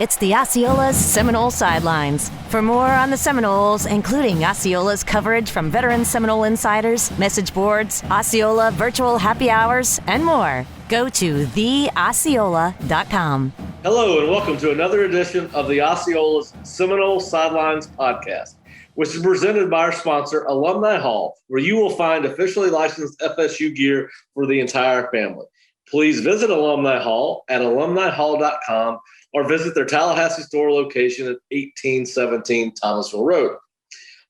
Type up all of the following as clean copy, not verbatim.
It's the Osceola's Seminole Sidelines. For more on the Seminoles, including Osceola's coverage from veteran Seminole insiders, message boards, Osceola virtual happy hours, and more, go to theosceola.com. Hello, and welcome to another edition of the Osceola's Seminole Sidelines podcast, which is presented by our sponsor, Alumni Hall, where you will find officially licensed FSU gear for the entire family. Please visit Alumni Hall at alumnihall.com or visit their Tallahassee store location at 1817 Thomasville Road.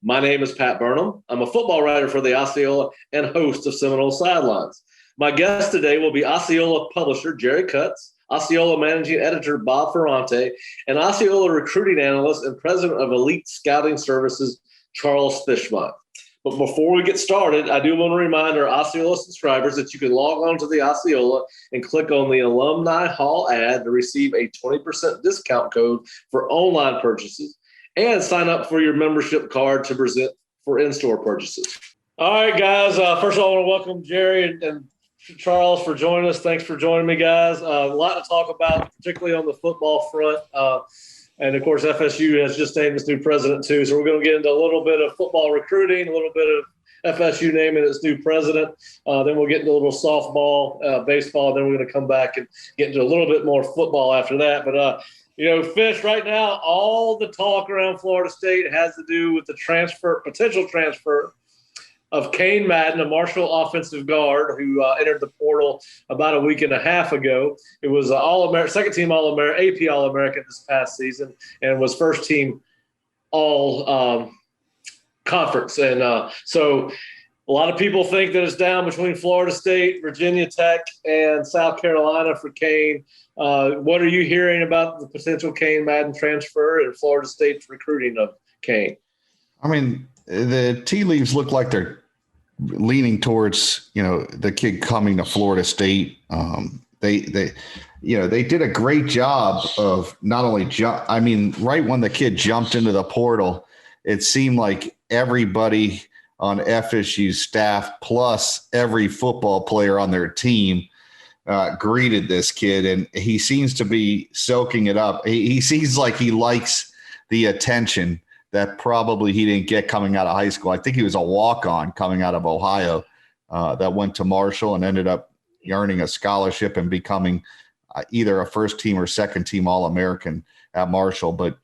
My name is Pat Burnham. I'm a football writer for the Osceola and host of Seminole Sidelines. My guest today will be Osceola Publisher Jerry Kutz, Osceola Managing Editor Bob Ferrante, and Osceola Recruiting Analyst and President of Elite Scouting Services, Charles Fishbein. But before we get started, I do want to remind our Osceola subscribers that you can log on to the Osceola and click on the Alumni Hall ad to receive a 20% discount code for online purchases and sign up for your membership card to present for in-store purchases. All right, guys. First of all, I want to welcome Jerry and Charles for joining us. Thanks for joining me, guys. A lot to talk about, particularly on the football front. And, of course, FSU has just named its new president, too. So we're going to get into a little bit of football recruiting, a little bit of FSU naming its new president. Then we'll get into a little softball, baseball. Then we're going to come back and get into a little bit more football after that. But, Fish, right now, all the talk around Florida State has to do with the potential transfer of Cain Madden, a Marshall offensive guard who entered the portal about a week and a half ago. It was second-team All-American, AP All-American this past season, and was first-team All-Conference. And so a lot of people think that it's down between Florida State, Virginia Tech, and South Carolina for Cain. What are you hearing about the potential Cain Madden transfer and Florida State's recruiting of Cain? I mean, the tea leaves look like they're leaning towards, the kid coming to Florida State. They did a great job of not only right when the kid jumped into the portal, it seemed like everybody on FSU's staff plus every football player on their team greeted this kid, and he seems to be soaking it up. He seems like he likes the attention that probably he didn't get coming out of high school. I think he was a walk-on coming out of Ohio that went to Marshall and ended up earning a scholarship and becoming either a first-team or second-team All-American at Marshall. But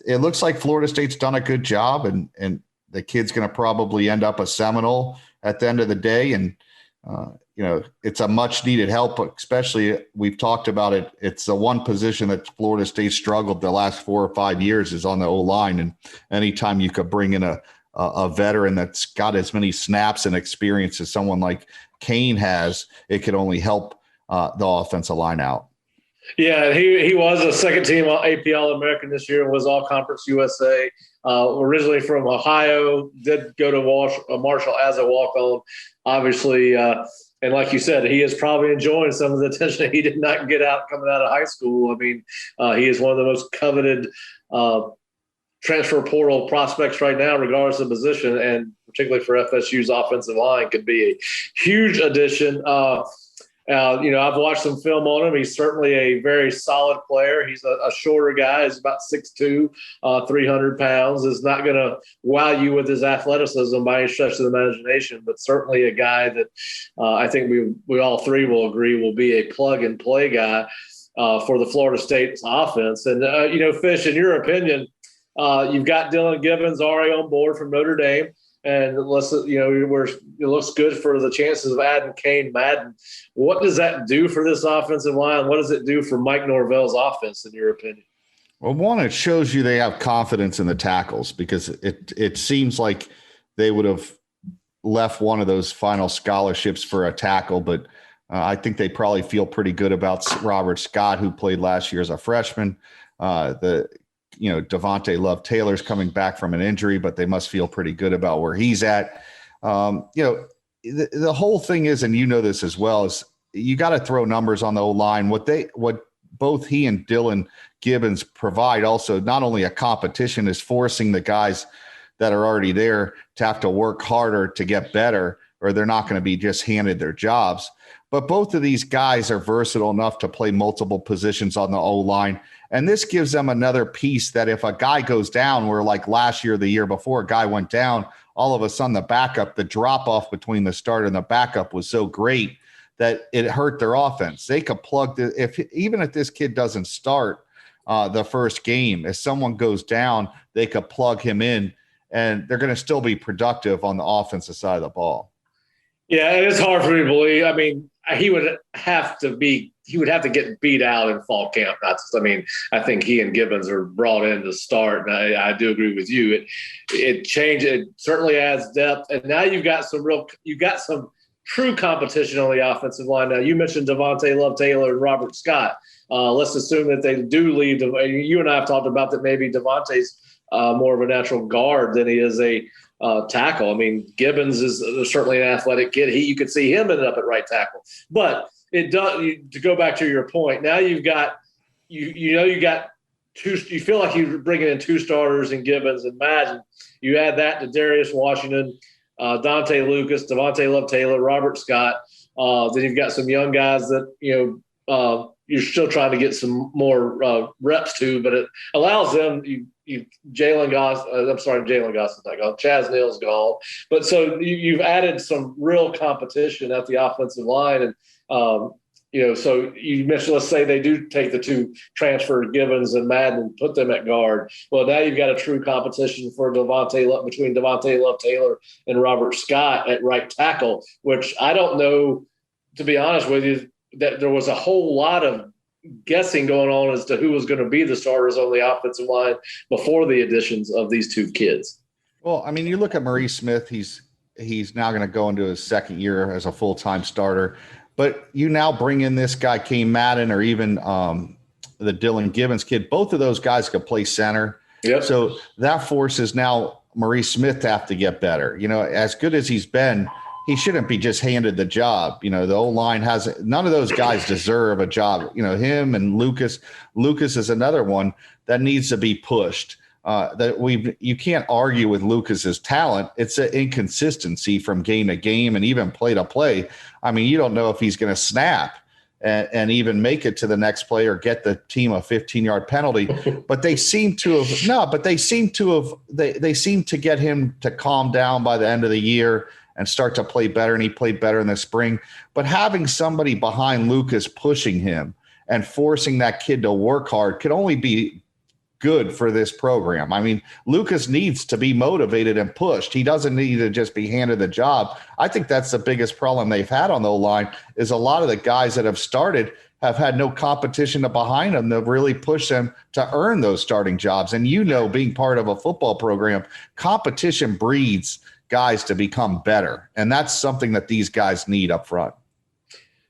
it looks like Florida State's done a good job, and the kid's going to probably end up a Seminole at the end of the day. And, it's a much-needed help, especially we've talked about it. It's the one position that Florida State struggled the last 4 or 5 years is on the O-line. And anytime you could bring in a veteran that's got as many snaps and experience as someone like Cain has, it could only help the offensive line out. Yeah, he was a second-team AP All-American this year and was All-Conference USA. Originally from Ohio, did go to Marshall as a walk-on. Obviously, and like you said, he is probably enjoying some of the attention he did not get coming out of high school. I mean, he is one of the most coveted transfer portal prospects right now, regardless of position, and particularly for FSU's offensive line, could be a huge addition. I've watched some film on him. He's certainly a very solid player. He's a shorter guy. He's about 6'2", 300 pounds. Is not going to wow you with his athleticism by any stretch of the imagination, but certainly a guy that I think we all three will agree will be a plug-and-play guy for the Florida State offense. And, Fish, in your opinion, you've got Dylan Gibbons already on board from Notre Dame. And it looks good for the chances of adding Cain Madden. What does that do for this offensive line? What does it do for Mike Norvell's offense, in your opinion? Well, one, it shows you they have confidence in the tackles, because it seems like they would have left one of those final scholarships for a tackle, but I think they probably feel pretty good about Robert Scott, who played last year as a freshman. Devontae Love Taylor's coming back from an injury, but they must feel pretty good about where he's at. The whole thing is, and this as well, is you got to throw numbers on the O-line. What both he and Dylan Gibbons provide, also not only a competition, is forcing the guys that are already there to have to work harder to get better, or they're not going to be just handed their jobs. but both of these guys are versatile enough to play multiple positions on the O-line. And this gives them another piece that if a guy goes down, where like last year, the year before, a guy went down, all of a sudden the backup, the drop-off between the starter and the backup was so great that it hurt their offense. They could plug even if this kid doesn't start the first game, if someone goes down, they could plug him in, and they're going to still be productive on the offensive side of the ball. Yeah, and it's hard for me to believe. I mean, he would have to get beat out in fall camp. I think he and Gibbons are brought in to start, and I do agree with you. It certainly adds depth, and now you've got some true competition on the offensive line. Now, you mentioned Devontae Love-Taylor and Robert Scott. Let's assume that they do leave. You and I have talked about that maybe Devontae's more of a natural guard than he is a tackle. I mean, Gibbons is certainly an athletic kid. You could see him ended up at right tackle. But it does. To go back to your point, now you've got you got two. You feel like you're bringing in two starters in Gibbons and Madden. You add that to Darius Washington, Dante Lucas, Devontae Love-Taylor, Robert Scott. Then you've got some young guys that you're still trying to get some more reps to, but it allows them. Jalen Goss is not gone. Chaz Neal's gone. But so you've added some real competition at the offensive line. And, so you mentioned, let's say they do take the two transfer Gibbons and Madden and put them at guard. Well, now you've got a true competition between Devontae Love-Taylor and Robert Scott at right tackle, which I don't know, to be honest with you, that there was a whole lot of guessing going on as to who was going to be the starters on the offensive line before the additions of these two kids. Well, I mean, you look at Maurice Smith, he's now going to go into his second year as a full-time starter, but you now bring in this guy, Cain Madden, or even the Dylan Gibbons kid. Both of those guys could play center. Yep. So that forces now Maurice Smith to have to get better. As good as he's been, he shouldn't be just handed the job. The O-line none of those guys deserve a job. Him and Lucas. Lucas is another one that needs to be pushed. You can't argue with Lucas's talent. It's an inconsistency from game to game and even play to play. I mean, you don't know if he's going to snap and even make it to the next play or get the team a 15-yard penalty. But they seem to get him to calm down by the end of the year and start to play better, and he played better in the spring. But having somebody behind Lucas pushing him and forcing that kid to work hard could only be good for this program. I mean, Lucas needs to be motivated and pushed. He doesn't need to just be handed the job. I think that's the biggest problem they've had on the O-line is a lot of the guys that have started have had no competition behind them to really push them to earn those starting jobs. And being part of a football program, competition breeds guys to become better. And that's something that these guys need up front.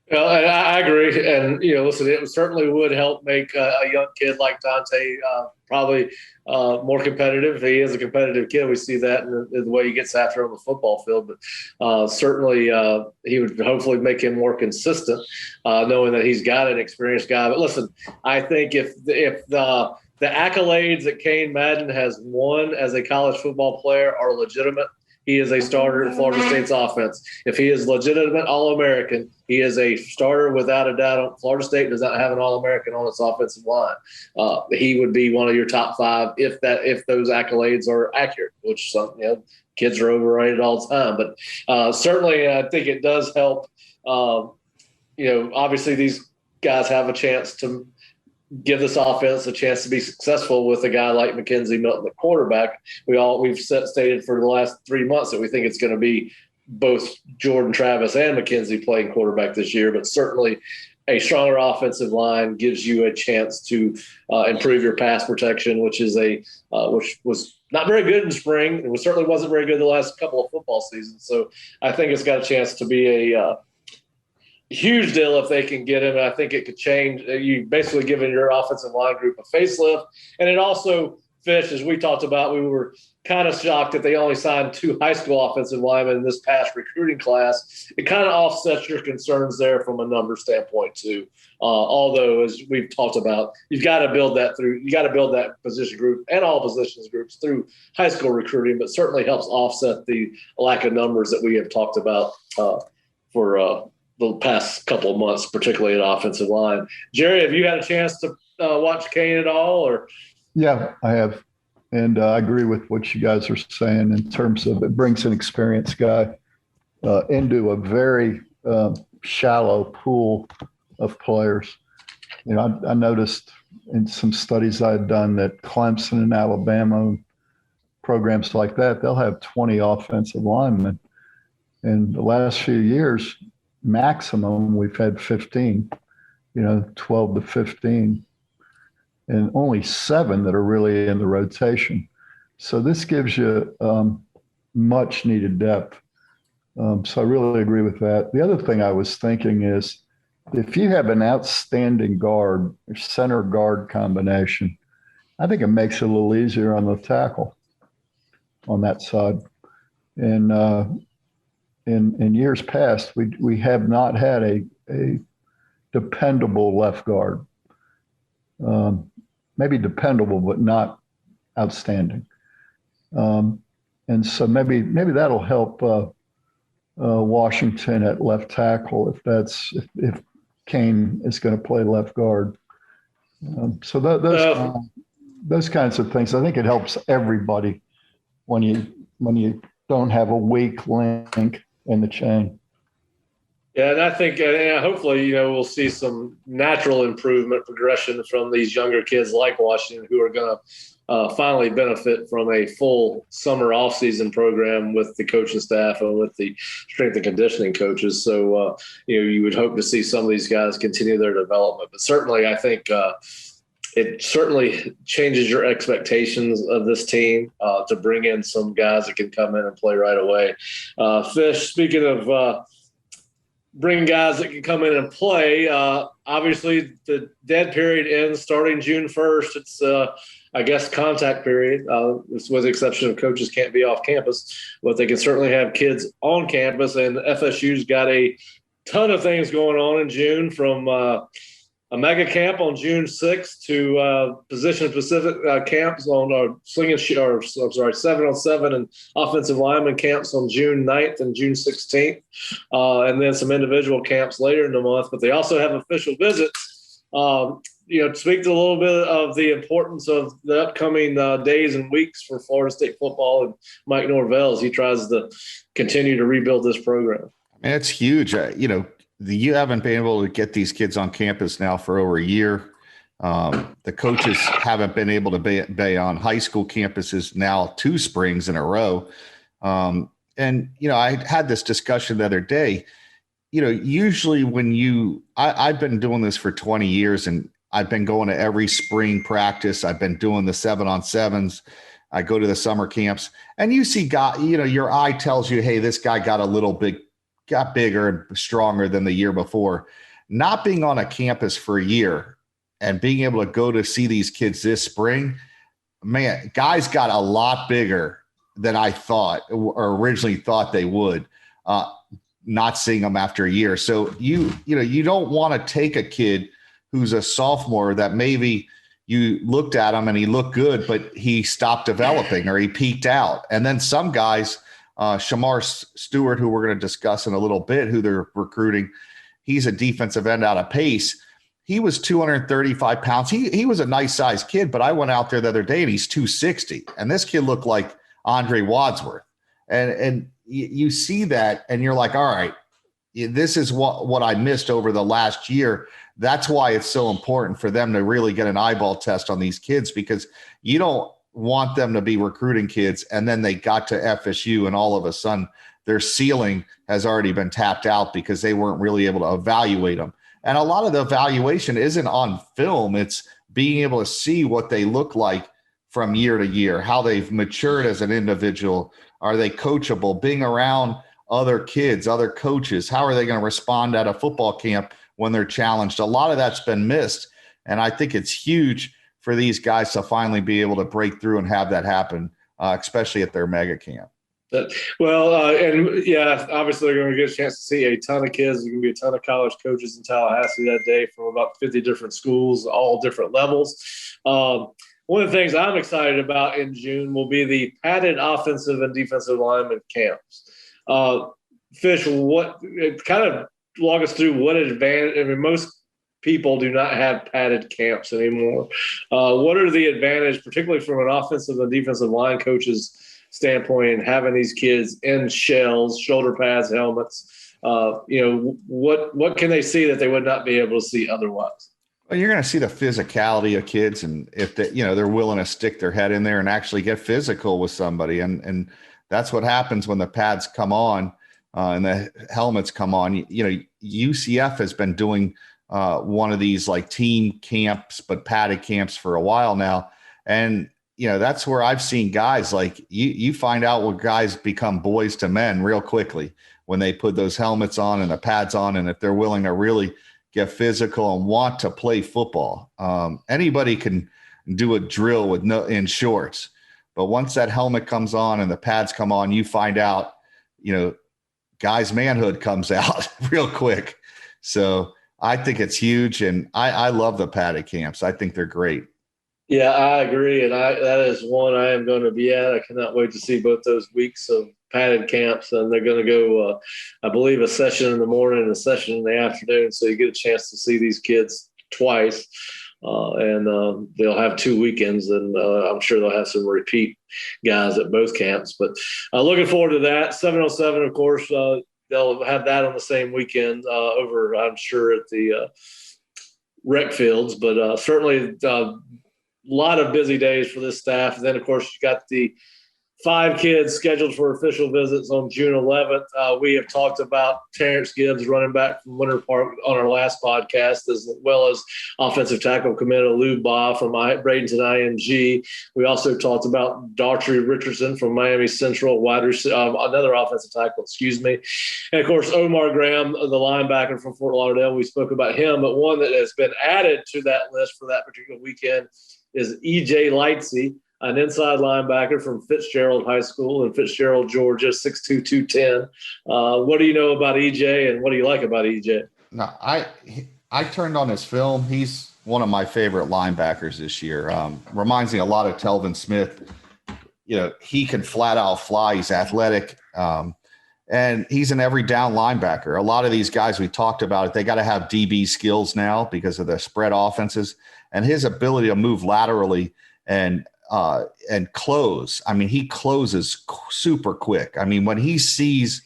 Well, I agree. And, listen, it certainly would help make a young kid like Dante probably more competitive. He is a competitive kid. We see that in the way he gets after on the football field. But certainly he would hopefully make him more consistent, knowing that he's got an experienced guy. But listen, I think if the accolades that Cain Madden has won as a college football player are legitimate, he is a starter in Florida State's offense. If he is legitimate All-American, he is a starter without a doubt. Florida State does not have an All-American on its offensive line. He would be one of your top five if those accolades are accurate, which kids are overrated all the time. But certainly I think it does help. Obviously these guys have a chance to give this offense a chance to be successful with a guy like Mackenzie Milton, the quarterback. We've stated for the last 3 months that we think it's going to be both Jordan Travis and Mackenzie playing quarterback this year, but certainly a stronger offensive line gives you a chance to improve your pass protection, which was not very good in spring. It certainly wasn't very good the last couple of football seasons. So I think it's got a chance to be a huge deal if they can get him. I think it could change. You basically given your offensive line group a facelift. And it also, Fish, as we talked about, we were kind of shocked that they only signed 2 high school offensive linemen in this past recruiting class. It kind of offsets your concerns there from a number standpoint too. Although, as we've talked about, you got to build that position group and all positions groups through high school recruiting, but certainly helps offset the lack of numbers that we have talked about for the past couple of months, particularly at offensive line. Jerry, have you had a chance to watch Cain at all? Or Yeah, I have. And I agree with what you guys are saying in terms of it brings an experienced guy into a very shallow pool of players. You know, I noticed in some studies I had done that Clemson and Alabama, programs like that, they'll have 20 offensive linemen. In the last few years, maximum, we've had 15, 12 to 15. And only 7 that are really in the rotation. So this gives you much needed depth. So I really agree with that. The other thing I was thinking is if you have an outstanding guard or center guard combination, I think it makes it a little easier on the tackle on that side. And in years past, we have not had a dependable left guard. Maybe dependable, but not outstanding. And so maybe that'll help Washington at left tackle if Cain is going to play left guard. So those kinds of things, I think it helps everybody when you don't have a weak link in the chain. Yeah, and I think hopefully, we'll see some natural improvement, progression from these younger kids like Washington who are going to finally benefit from a full summer offseason program with the coaching staff and with the strength and conditioning coaches. So, you would hope to see some of these guys continue their development. But certainly, I think it certainly changes your expectations of this team to bring in some guys that can come in and play right away. Fish, speaking of bring guys that can come in and play. Obviously, the dead period ends starting June 1st. It's, contact period. With the exception of coaches can't be off campus, but they can certainly have kids on campus. And FSU's got a ton of things going on in June, from a mega camp on June 6th to position-specific camps on 7-on-7 and offensive lineman camps on June 9th and June 16th, and then some individual camps later in the month. But they also have official visits. Speak to a little bit of the importance of the upcoming days and weeks for Florida State football and Mike Norvell as he tries to continue to rebuild this program. And it's huge. You haven't been able to get these kids on campus now for over a year. The coaches haven't been able to be on high school campuses now 2 springs in a row. I had this discussion the other day. Usually when I've been doing this for 20 years and I've been going to every spring practice. I've been doing the 7-on-7s. I go to the summer camps, and you see your eye tells you, hey, this guy got bigger and stronger than the year before. Not being on a campus for a year and being able to go to see these kids this spring, man, guys got a lot bigger than I thought or originally thought they would, not seeing them after a year. So you don't want to take a kid who's a sophomore that maybe you looked at him and he looked good, but he stopped developing or he peaked out. And then some guys, Shamar Stewart, who we're going to discuss in a little bit, who they're recruiting, he's a defensive end out of Pace. He was 235 pounds. He was a nice sized kid, but I went out there the other day and he's 260. And this kid looked like Andre Wadsworth. And you see that and you're like, all right, this is what I missed over the last year. That's why it's so important for them to really get an eyeball test on these kids, because you don't want them to be recruiting kids and then they got to FSU and all of a sudden their ceiling has already been tapped out because they weren't really able to evaluate them. And a lot of the evaluation isn't on film. It's being able to see what they look like from year to year, how they've matured as an individual. Are they coachable? Being around other kids, other coaches, how are they going to respond at a football camp when they're challenged? A lot of that's been missed. And I think it's huge for these guys to finally be able to break through and have that happen, especially at their mega camp. Obviously they're going to get a chance to see a ton of kids. There's going to be a ton of college coaches in Tallahassee that day from about 50 different schools, all different levels. One of the things I'm excited about in June will be the padded offensive and defensive lineman camps. Fish, what kind of walk us through what advantage? I mean, most people do not have padded camps anymore. What are the advantages, particularly from an offensive and defensive line coach's standpoint, in having these kids in shells, shoulder pads, helmets? What can they see that they would not be able to see otherwise? Well, you're going to see the physicality of kids, and if they're willing to stick their head in there and actually get physical with somebody, and that's what happens when the pads come on and the helmets come on. UCF has been doing one of these like team camps, but padded camps for a while now, and that's where I've seen guys like you find out what guys become boys to men real quickly when they put those helmets on and the pads on, and if they're willing to really get physical and want to play football. Anybody can do a drill in shorts, but once that helmet comes on and the pads come on, you find out, guys' manhood comes out real quick. So I think it's huge, and I love the padded camps. I think they're great. Yeah, I agree, and that is one I am going to be at. I cannot wait to see both those weeks of padded camps, and they're going to go, I believe, a session in the morning and a session in the afternoon, so you get a chance to see these kids twice, and they'll have 2 weekends, and I'm sure they'll have some repeat guys at both camps. But looking forward to that. 707, of course, they'll have that on the same weekend over, I'm sure, at the rec fields, but certainly a lot of busy days for this staff. And then, of course, you got the 5 kids scheduled for official visits on June 11th. We have talked about Terrence Gibbs, running back from Winter Park, on our last podcast, as well as offensive tackle Camino Luba from Bradenton IMG. We also talked about Daughtry Richardson from Miami Central, another offensive tackle, and of course Omar Graham, the linebacker from Fort Lauderdale. We spoke about him, but one that has been added to that list for that particular weekend is E.J. Leitzy, an inside linebacker from Fitzgerald High School in Fitzgerald, Georgia, 6'2", 210. What do you know about EJ, and what do you like about EJ? No, I turned on his film. He's one of my favorite linebackers this year. Reminds me a lot of Telvin Smith. He can flat out fly. He's athletic, and he's an every down linebacker. A lot of these guys we talked about, they got to have DB skills now because of the spread offenses, and his ability to move laterally and close. I mean, he closes super quick. I mean, when he sees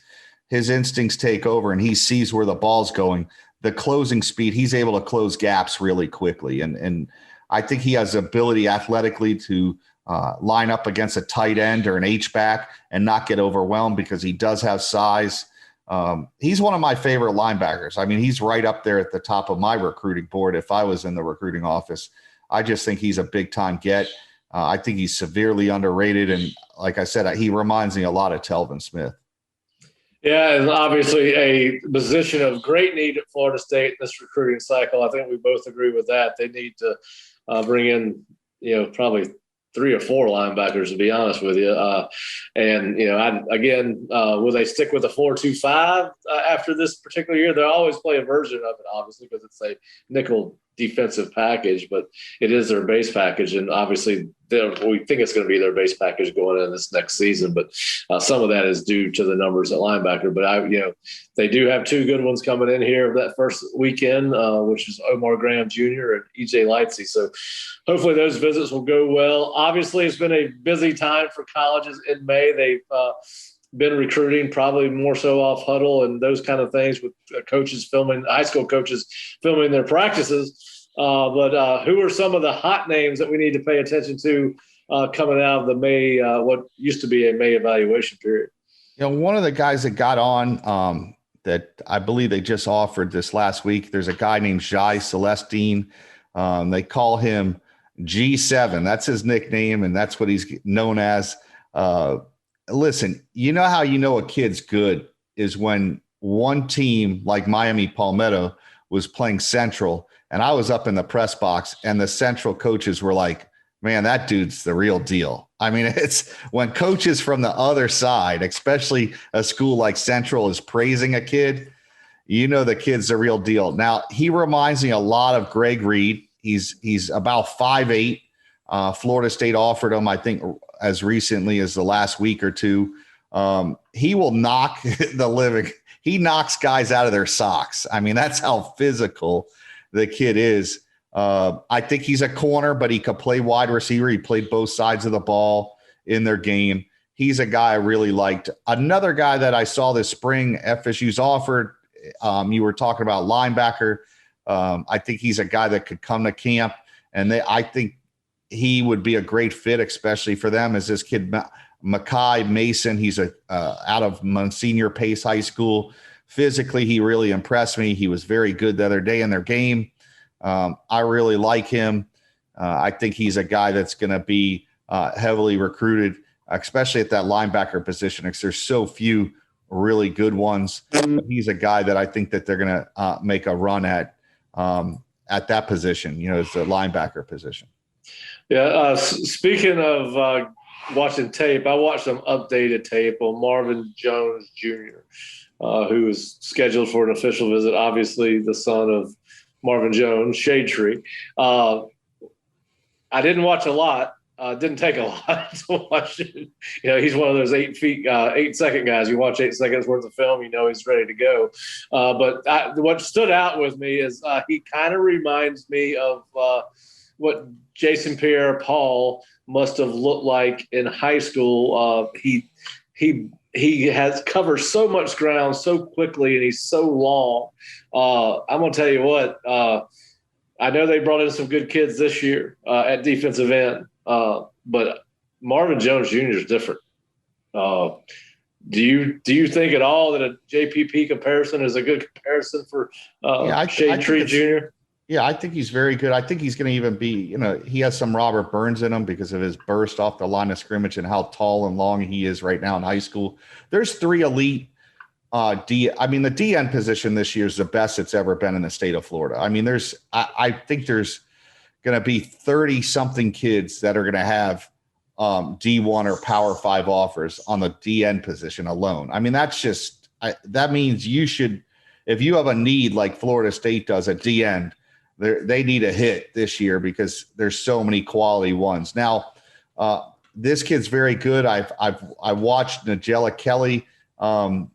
his instincts take over and he sees where the ball's going, the closing speed, he's able to close gaps really quickly. And I think he has the ability athletically to line up against a tight end or an H-back and not get overwhelmed because he does have size. He's one of my favorite linebackers. I mean, he's right up there at the top of my recruiting board if I was in the recruiting office. I just think he's a big-time get. I think he's severely underrated, and like I said, he reminds me a lot of Telvin Smith. Yeah, and obviously a position of great need at Florida State in this recruiting cycle. I think we both agree with that. They need to bring in, probably 3 or 4 linebackers, to be honest with you. Will they stick with a 4-2-5 after this particular year? They'll always play a version of it, obviously, because it's a nickel defensive package, but it is their base package. And obviously we think it's going to be their base package going into this next season, but some of that is due to the numbers at linebacker. But they do have 2 good ones coming in here that first weekend, which is Omar Graham Jr. and EJ Leitzy. So hopefully those visits will go well. Obviously it's been a busy time for colleges in May. They've been recruiting, probably more so off huddle and those kind of things, with high school coaches filming their practices. But who are some of the hot names that we need to pay attention to coming out of the May, what used to be a May evaluation period? One of the guys that got on that I believe they just offered this last week, there's a guy named Jai Celestine. They call him G7. That's his nickname, and that's what he's known as. Listen, how a kid's good is when one team like Miami Palmetto was playing Central, and I was up in the press box, and the Central coaches were like, man, that dude's the real deal. I mean, it's when coaches from the other side, especially a school like Central, is praising a kid, the kid's the real deal. Now, he reminds me a lot of Greg Reed. He's about 5'8". Florida State offered him, I think, as recently as the last week or two. He will knock the living. he knocks guys out of their socks. I mean, that's how physical the kid is. I think he's a corner, but he could play wide receiver. He played both sides of the ball in their game. He's a guy I really liked. Another guy that I saw this spring, FSU's offered, you were talking about linebacker. I think he's a guy that could come to camp, and I think he would be a great fit, especially for them, as this kid, Makai Mason. He's out of Monsignor Pace High School. Physically, he really impressed me. He was very good the other day in their game. I really like him. I think he's a guy that's going to be heavily recruited, especially at that linebacker position, because there's so few really good ones. He's a guy that I think that they're going to make a run at that position, as the linebacker position. Yeah. Speaking of watching tape, I watched some updated tape on Marvin Jones Jr., who is scheduled for an official visit, obviously the son of Marvin Jones, Shade Tree. I didn't watch a lot. Didn't take a lot to watch it. He's one of those 8 second guys. You watch 8 seconds worth of film, he's ready to go. But what stood out with me is he kind of reminds me of what Jason Pierre-Paul must have looked like in high school. He has covered so much ground so quickly, and he's so long. I'm going to tell you what, I know they brought in some good kids this year at defensive end, but Marvin Jones Jr. is different. Do you think at all that a JPP comparison is a good comparison for Shade Tree Jr.? Yeah, I think he's very good. I think he's going to even be, he has some Robert Burns in him because of his burst off the line of scrimmage and how tall and long he is right now in high school. There's 3 elite the DN position this year is the best it's ever been in the state of Florida. I mean, I think there's going to be 30 something kids that are going to have D1 or Power 5 offers on the DN position alone. I mean, that means you should, if you have a need like Florida State does at DN, they need a hit this year because there's so many quality ones. Now, this kid's very good. I watched Nigella Kelly. I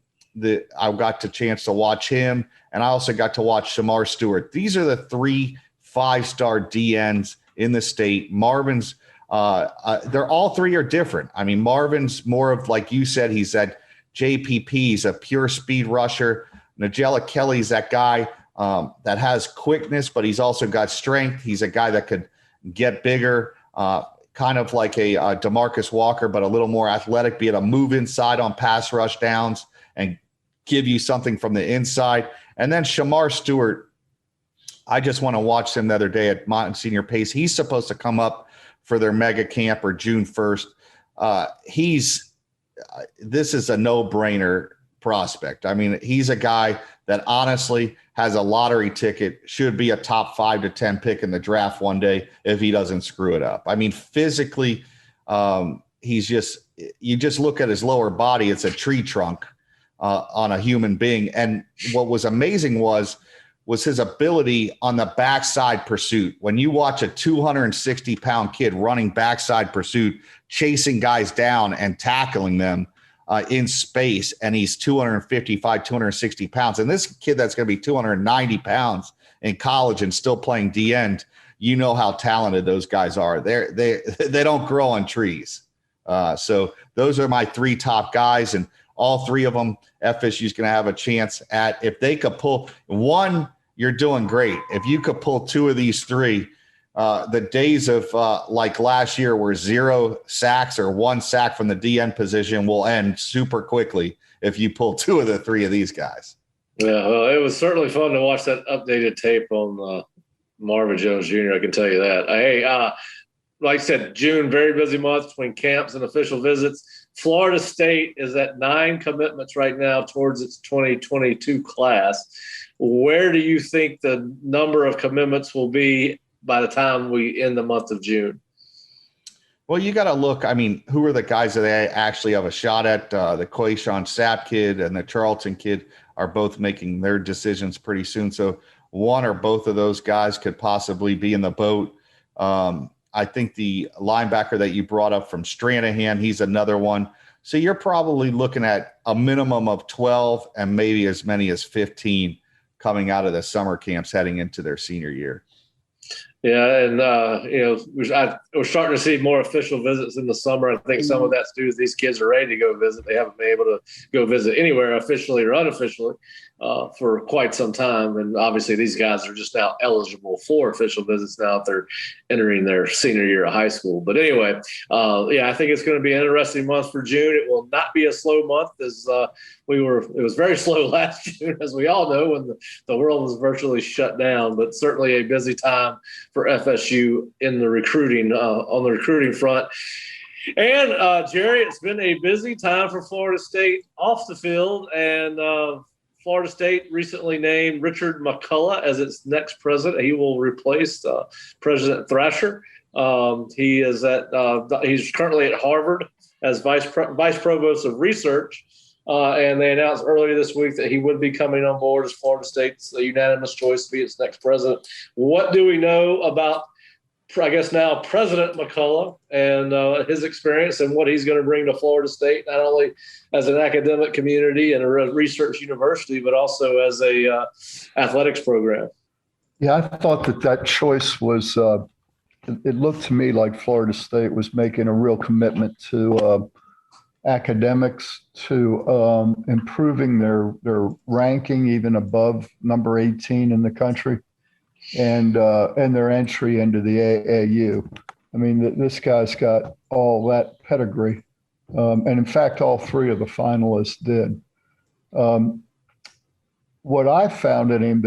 got the chance to watch him, and I also got to watch Shamar Stewart. These are the 3 5-star DNs in the state. Marvin's, they're all 3 are different. I mean, Marvin's more of, like you said, he's that JPP. He's a pure speed rusher. Nigella Kelly's that guy that has quickness, but he's also got strength. He's a guy that could get bigger, kind of like a DeMarcus Walker, but a little more athletic, be able to move inside on pass rush downs and give you something from the inside. And then Shamar Stewart, I just want to watch him the other day at Monsignor Pace. He's supposed to come up for their mega camp or June 1st. This is a no-brainer prospect. I mean, he's a guy that honestly has a lottery ticket, should be a top 5 to 10 pick in the draft one day if he doesn't screw it up. I mean, physically, you just look at his lower body, it's a tree trunk on a human being. And what was amazing was his ability on the backside pursuit. When you watch a 260-pound kid running backside pursuit, chasing guys down and tackling them in space, and he's 255, 260 pounds. And this kid that's going to be 290 pounds in college and still playing D end, you know how talented those guys are. They don't grow on trees. So those are my 3 top guys, and all 3 of them, FSU's going to have a chance at. If they could pull one, you're doing great. If you could pull 2 of these 3, the days of like last year where 0 sacks or 1 sack from the DN position will end super quickly if you pull 2 of the 3 of these guys. Yeah, well, it was certainly fun to watch that updated tape on Marvin Jones Jr., I can tell you that. Hey, like I said, June, very busy month between camps and official visits. Florida State is at 9 commitments right now towards its 2022 class. Where do you think the number of commitments will be by the time we end the month of June? Well, you got to look. I mean, who are the guys that they actually have a shot at? The Quayshawn Sapp kid and the Charlton kid are both making their decisions pretty soon. So one or both of those guys could possibly be in the boat. I think the linebacker that you brought up from Stranahan, he's another one. So you're probably looking at a minimum of 12 and maybe as many as 15 coming out of the summer camps heading into their senior year. Yeah, and we're starting to see more official visits in the summer. I think some of that's due to these kids are ready to go visit. They haven't been able to go visit anywhere officially or unofficially for quite some time. And obviously these guys are just now eligible for official visits now that they're entering their senior year of high school. But anyway, I think it's going to be an interesting month for June. It will not be a slow month as it was very slow last June, as we all know, when the world was virtually shut down, but certainly a busy time for FSU in the recruiting on the recruiting front. And Jerry, it's been a busy time for Florida State off the field, and Florida State recently named Richard McCullough as its next president. He will replace President Thrasher. He's currently at Harvard as vice provost of research. And they announced earlier this week that he would be coming on board as Florida State's unanimous choice to be its next president. What do we know about, I guess now, President McCullough and his experience and what he's going to bring to Florida State, not only as an academic community and a research university, but also as a athletics program? Yeah, I thought that choice was, it looked to me like Florida State was making a real commitment to academics, to improving their ranking even above number 18 in the country, and their entry into the AAU. I mean, this guy's got all that pedigree, and in fact, all three of the finalists did. What I found in him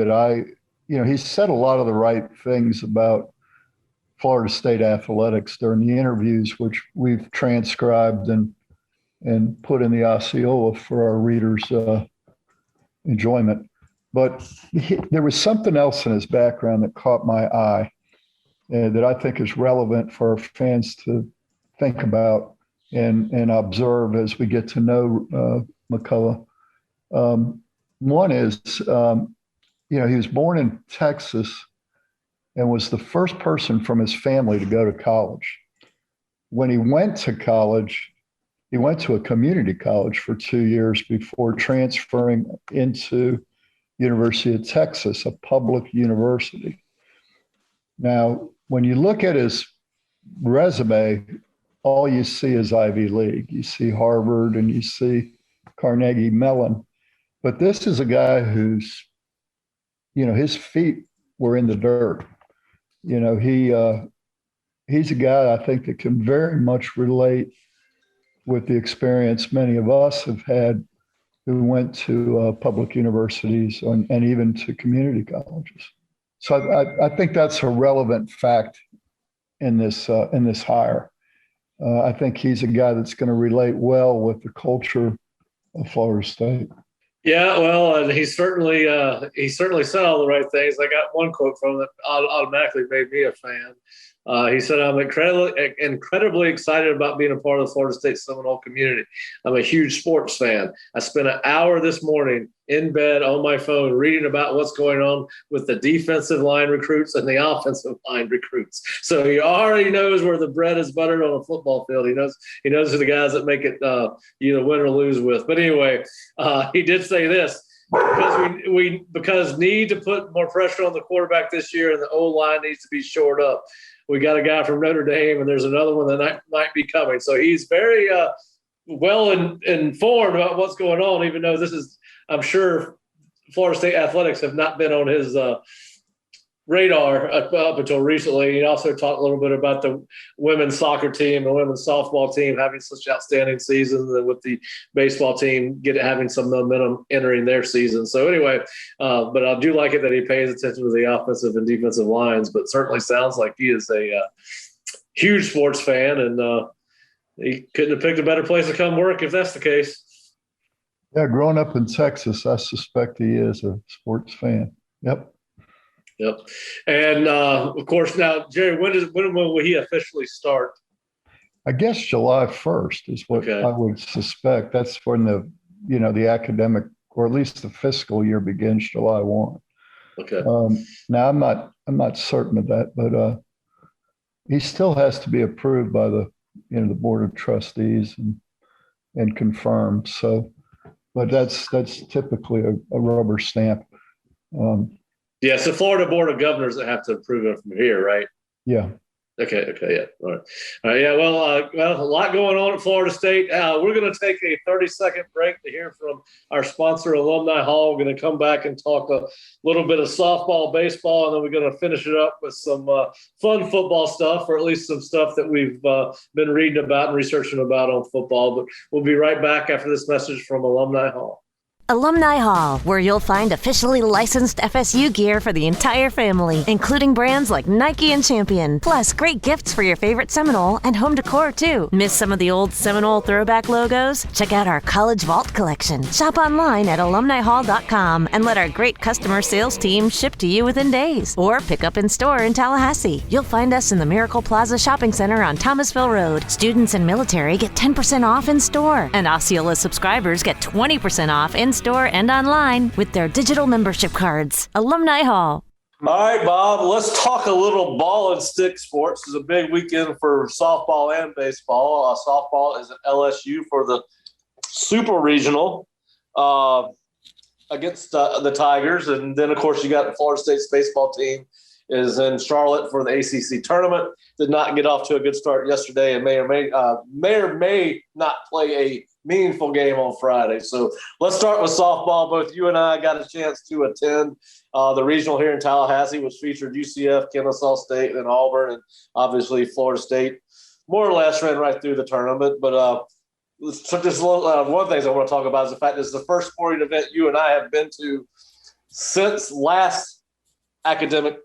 he said a lot of the right things about Florida State athletics during the interviews, which we've transcribed and put in the Osceola for our readers' enjoyment. But there was something else in his background that caught my eye that I think is relevant for our fans to think about and observe as we get to know McCullough. One is, he was born in Texas and was the first person from his family to go to college. When he went to college, he went to a community college for 2 years before transferring into University of Texas, a public university. Now, when you look at his resume, all you see is Ivy League. You see Harvard and you see Carnegie Mellon. But this is a guy who's, his feet were in the dirt. He's a guy I think that can very much relate with the experience many of us have had who went to public universities and even to community colleges. So I think that's a relevant fact in this hire. I think he's a guy that's going to relate well with the culture of Florida State. Yeah, well, and he certainly said all the right things. I got one quote from him that automatically made me a fan. He said, "I'm incredibly excited about being a part of the Florida State Seminole community. I'm a huge sports fan. I spent an hour this morning in bed on my phone reading about what's going on with the defensive line recruits and the offensive line recruits." So he already knows where the bread is buttered on a football field. He knows who the guys that make it win or lose with. But anyway, he did say this. Because need to put more pressure on the quarterback this year, and the O-line needs to be shored up. We got a guy from Notre Dame, and there's another one that might be coming. So he's very well informed about what's going on, even though this is, I'm sure, Florida State athletics have not been on his radar up until recently. He also talked a little bit about the women's soccer team, the women's softball team having such outstanding seasons, and with the baseball team having some momentum entering their season. So anyway, but I do like it that he pays attention to the offensive and defensive lines, but certainly sounds like he is a huge sports fan, and he couldn't have picked a better place to come work if that's the case. Yeah, growing up in Texas, I suspect he is a sports fan. Yep. And of course, now, Jerry, when will he officially start? I guess July 1st is what I would suspect. That's when the academic, or at least the fiscal year, begins July 1. Okay. Now I'm not certain of that, but he still has to be approved by the board of trustees and confirmed. So, but that's typically a rubber stamp. Yeah, so Florida Board of Governors that have to approve it from here, right? Yeah. Okay, yeah. All right. Yeah, well, a lot going on at Florida State. We're going to take a 30-second break to hear from our sponsor, Alumni Hall. We're going to come back and talk a little bit of softball, baseball, and then we're going to finish it up with some fun football stuff, or at least some stuff that we've been reading about and researching about on football. But we'll be right back after this message from Alumni Hall. Alumni Hall, where you'll find officially licensed FSU gear for the entire family, including brands like Nike and Champion, plus great gifts for your favorite Seminole and home decor too. Miss some of the old Seminole throwback logos? Check out our College Vault collection. Shop online at alumnihall.com and let our great customer sales team ship to you within days. Or pick up in store in Tallahassee. You'll find us in the Miracle Plaza Shopping Center on Thomasville Road. Students and military get 10% off in store, and Osceola subscribers get 20% off in store and online with their digital membership cards. Alumni Hall. All right, Bob, let's talk a little ball and stick sports. It's a big weekend for softball and baseball. Softball is at LSU for the Super Regional against the Tigers. And then, of course, you got the Florida State's baseball team is in Charlotte for the ACC tournament. Did not get off to a good start yesterday and may or may not play a meaningful game on Friday. So let's start with softball. Both you and I got a chance to attend the regional here in Tallahassee, which featured UCF, Kennesaw State, and Auburn, and obviously Florida State more or less ran right through the tournament. But one of the things I want to talk about is the fact that it's the first sporting event you and I have been to since last academic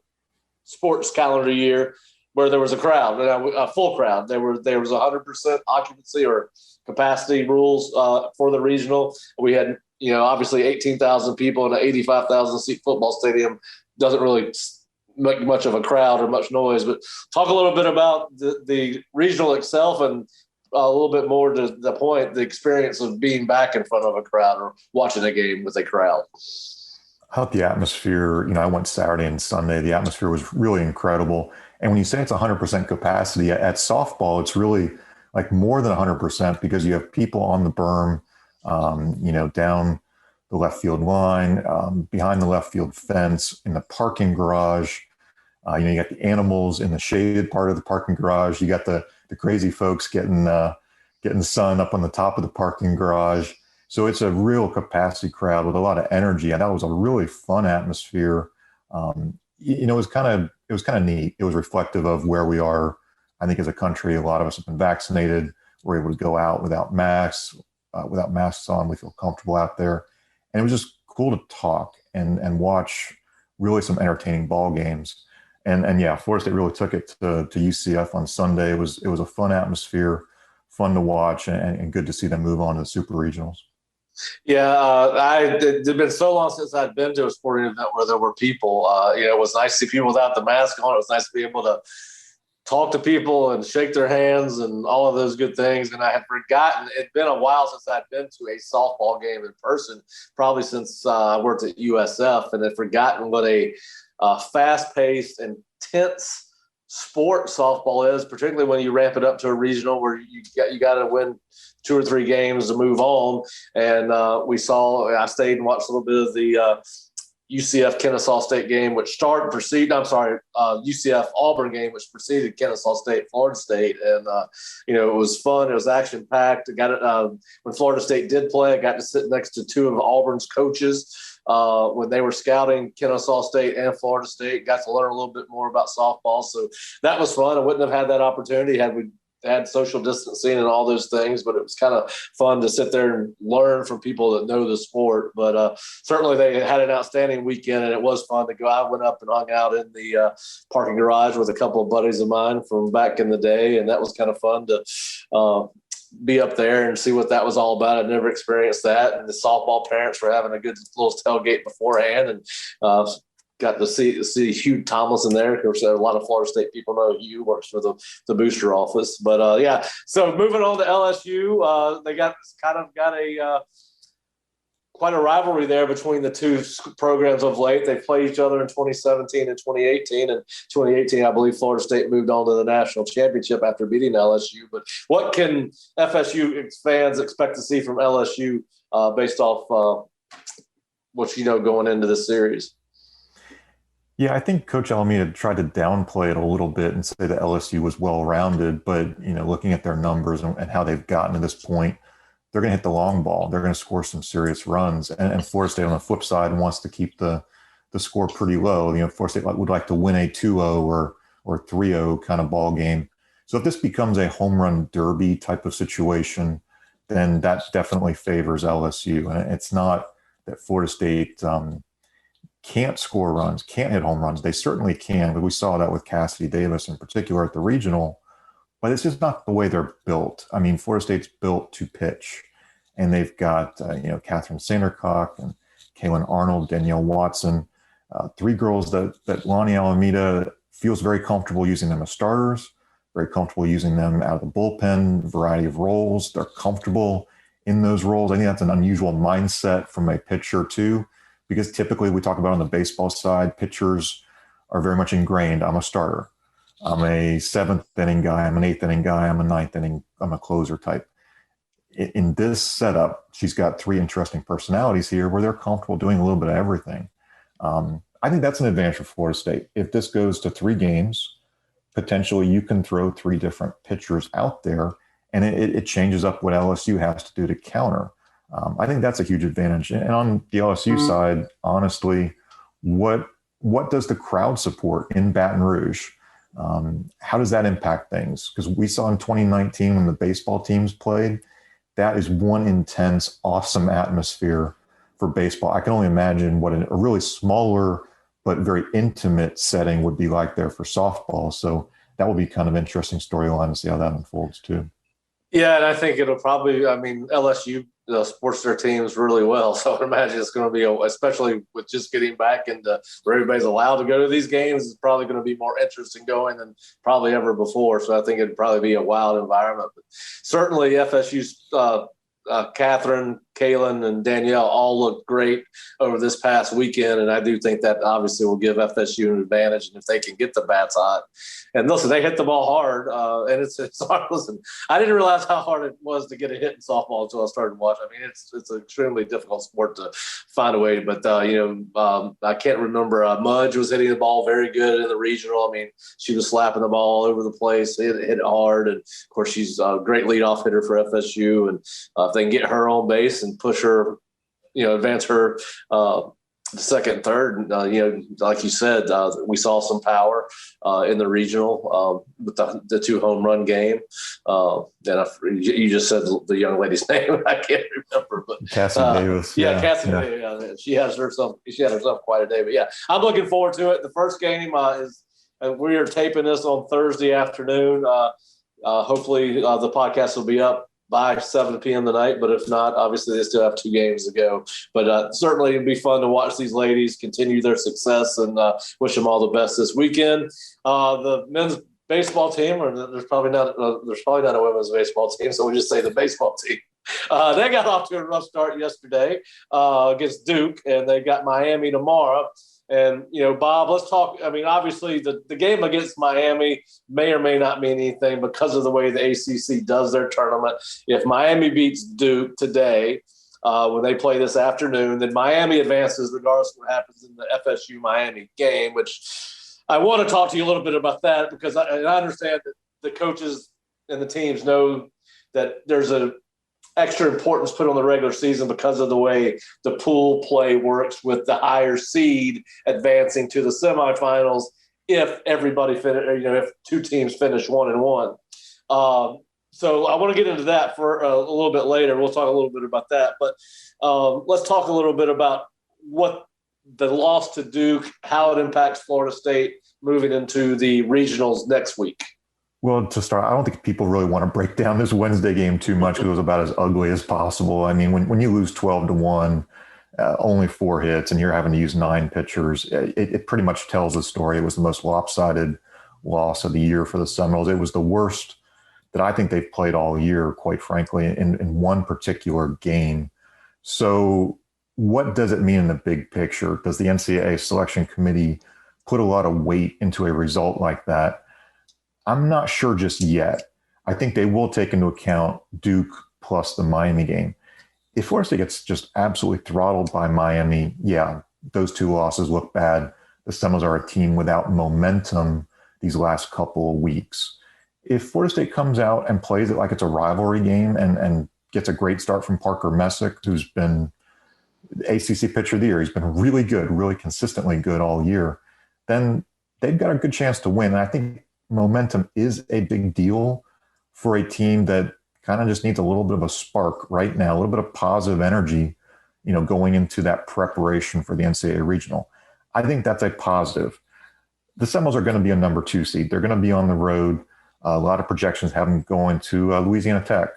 sports calendar year where there was a crowd, a full crowd. There was 100% occupancy or capacity rules for the regional. We had, obviously 18,000 people in an 85,000 seat football stadium. Doesn't really make much of a crowd or much noise, but talk a little bit about the regional itself and a little bit more to the point, the experience of being back in front of a crowd or watching a game with a crowd. I thought the atmosphere, I went Saturday and Sunday. The atmosphere was really incredible. And when you say it's 100% capacity at softball, it's really like more than 100% because you have people on the berm, down the left field line, behind the left field fence, in the parking garage. You got the animals in the shaded part of the parking garage. You got the crazy folks getting sun up on the top of the parking garage. So it's a real capacity crowd with a lot of energy. And that was a really fun atmosphere. It was kind of neat. It was reflective of where we are, I think, as a country. A lot of us have been vaccinated. We're able to go out without masks on. We feel comfortable out there. And it was just cool to talk and watch really some entertaining ball games. And yeah, Florida State really took it to UCF on Sunday. It was a fun atmosphere, fun to watch, and good to see them move on to the Super Regionals. Yeah, it's been so long since I'd been to a sporting event where there were people. It was nice to see people without the mask on. It was nice to be able to talk to people and shake their hands and all of those good things. And I had forgotten, it'd been a while since I'd been to a softball game in person, probably since I worked at USF, and had forgotten what a fast-paced, intense sport softball is, particularly when you ramp it up to a regional where you got to win 2 or 3 games to move on. And I stayed and watched a little bit of the UCF Kennesaw State game, UCF Auburn game, which preceded Kennesaw State Florida State, and it was fun. It was action packed. When Florida State did play, I got to sit next to 2 of Auburn's coaches when they were scouting Kennesaw State and Florida State. Got to learn a little bit more about softball, so that was fun. I wouldn't have had that opportunity had we had social distancing and all those things, but it was kind of fun to sit there and learn from people that know the sport. But certainly they had an outstanding weekend, and it was fun to go. I went up and hung out in the parking garage with a couple of buddies of mine from back in the day, and that was kind of fun to be up there and see what that was all about. I'd never experienced that, and the softball parents were having a good little tailgate beforehand, and got to see Hugh Tomlinson there. Of course, a lot of Florida State people know Hugh works for the booster office. But so moving on to LSU, they got a quite a rivalry there between the two programs of late. They played each other in 2017 and 2018. And 2018, I believe Florida State moved on to the national championship after beating LSU. But what can FSU fans expect to see from LSU based off what you know going into this series? Yeah, I think Coach Alameda tried to downplay it a little bit and say that LSU was well-rounded, but looking at their numbers and how they've gotten to this point, they're going to hit the long ball. They're going to score some serious runs. And Florida State on the flip side wants to keep the score pretty low. Florida State would like to win a 2-0 or 3-0 kind of ball game. So if this becomes a home run derby type of situation, then that definitely favors LSU. And it's not that Florida State can't score runs, can't hit home runs. They certainly can, but we saw that with Cassidy Davis in particular at the regional. But it's just not the way they're built. I mean, Florida State's built to pitch, and they've got Catherine Sandercock and Kaylin Arnold, Danielle Watson, three girls that Lonnie Alameda feels very comfortable using them as starters, very comfortable using them out of the bullpen, variety of roles. They're comfortable in those roles. I think that's an unusual mindset from a pitcher too, because typically we talk about on the baseball side, pitchers are very much ingrained. I'm a starter. I'm a seventh inning guy. I'm an eighth inning guy. I'm a ninth inning. I'm a closer type. In this setup, she's got three interesting personalities here where they're comfortable doing a little bit of everything. I think that's an advantage for Florida State. If this goes to 3 games, potentially you can throw 3 different pitchers out there, and it changes up what LSU has to do to counter. I think that's a huge advantage. And on the LSU side, honestly, what does the crowd support in Baton Rouge? How does that impact things? Because we saw in 2019 when the baseball teams played, that is one intense, awesome atmosphere for baseball. I can only imagine what a really smaller but very intimate setting would be like there for softball. So that will be kind of interesting storyline to see how that unfolds too. Yeah, and I think it'll probably, LSU sports their teams really well. So I imagine it's going to be, especially with just getting back into where everybody's allowed to go to these games, it's probably going to be more interesting going than probably ever before. So I think it'd probably be a wild environment. But certainly FSU's Catherine, Kaylin, and Danielle all looked great over this past weekend, and I do think that obviously will give FSU an advantage. And if they can get the bats hot, and listen, they hit the ball hard, and it's hard. Listen, I didn't realize how hard it was to get a hit in softball until I started watching. I mean, it's an extremely difficult sport to find a way. But I can't remember. Mudge was hitting the ball very good in the regional. I mean, she was slapping the ball all over the place, hit it hard, and of course she's a great leadoff hitter for FSU. And if they can get her on base and push her, advance her second and third, like you said, we saw some power in the regional with the 2 home run game. You just said the young lady's name. I can't remember, but Cassie Davis. Cassie Davis. She had herself quite a day. But yeah, I'm looking forward to it. The first game is, we are taping this on Thursday afternoon. Hopefully the podcast will be up by 7 p.m. tonight, but if not, obviously they still have 2 games to go. But certainly it'd be fun to watch these ladies continue their success, and wish them all the best this weekend. The men's baseball team, or there's probably not a women's baseball team, so we'll just say the baseball team. They got off to a rough start yesterday against Duke, and they got Miami tomorrow. And, Bob, let's talk. I mean, obviously the game against Miami may or may not mean anything because of the way the ACC does their tournament. If Miami beats Duke today, when they play this afternoon, then Miami advances regardless of what happens in the FSU-Miami game, which I want to talk to you a little bit about that, because I understand that the coaches and the teams know that there's an extra importance put on the regular season because of the way the pool play works, with the higher seed advancing to the semifinals if everybody if 2 teams finish 1-1. So I want to get into that for a little bit later. We'll talk a little bit about that, but let's talk a little bit about what the loss to Duke, how it impacts Florida State moving into the regionals next week. Well, to start, I don't think people really want to break down this Wednesday game too much because it was about as ugly as possible. I mean, when you lose 12-1, only 4 hits, and you're having to use 9 pitchers, it pretty much tells the story. It was the most lopsided loss of the year for the Seminoles. It was the worst that I think they've played all year, quite frankly, in one particular game. So what does it mean in the big picture? Does the NCAA selection committee put a lot of weight into a result like that? I'm not sure just yet. I think they will take into account Duke plus the Miami game. If Florida State gets just absolutely throttled by Miami, yeah, those two losses look bad. The Seminoles are a team without momentum these last couple of weeks. If Florida State comes out and plays it like it's a rivalry game and gets a great start from Parker Messick, who's been the ACC Pitcher of the Year, he's been really good, really consistently good all year, then they've got a good chance to win. And I think momentum is a big deal for a team that kind of just needs a little bit of a spark right now, a little bit of positive energy, going into that preparation for the NCAA regional. I think that's a positive. The Seminoles are going to be a number 2 seed. They're going to be on the road. A lot of projections have them going to Louisiana Tech,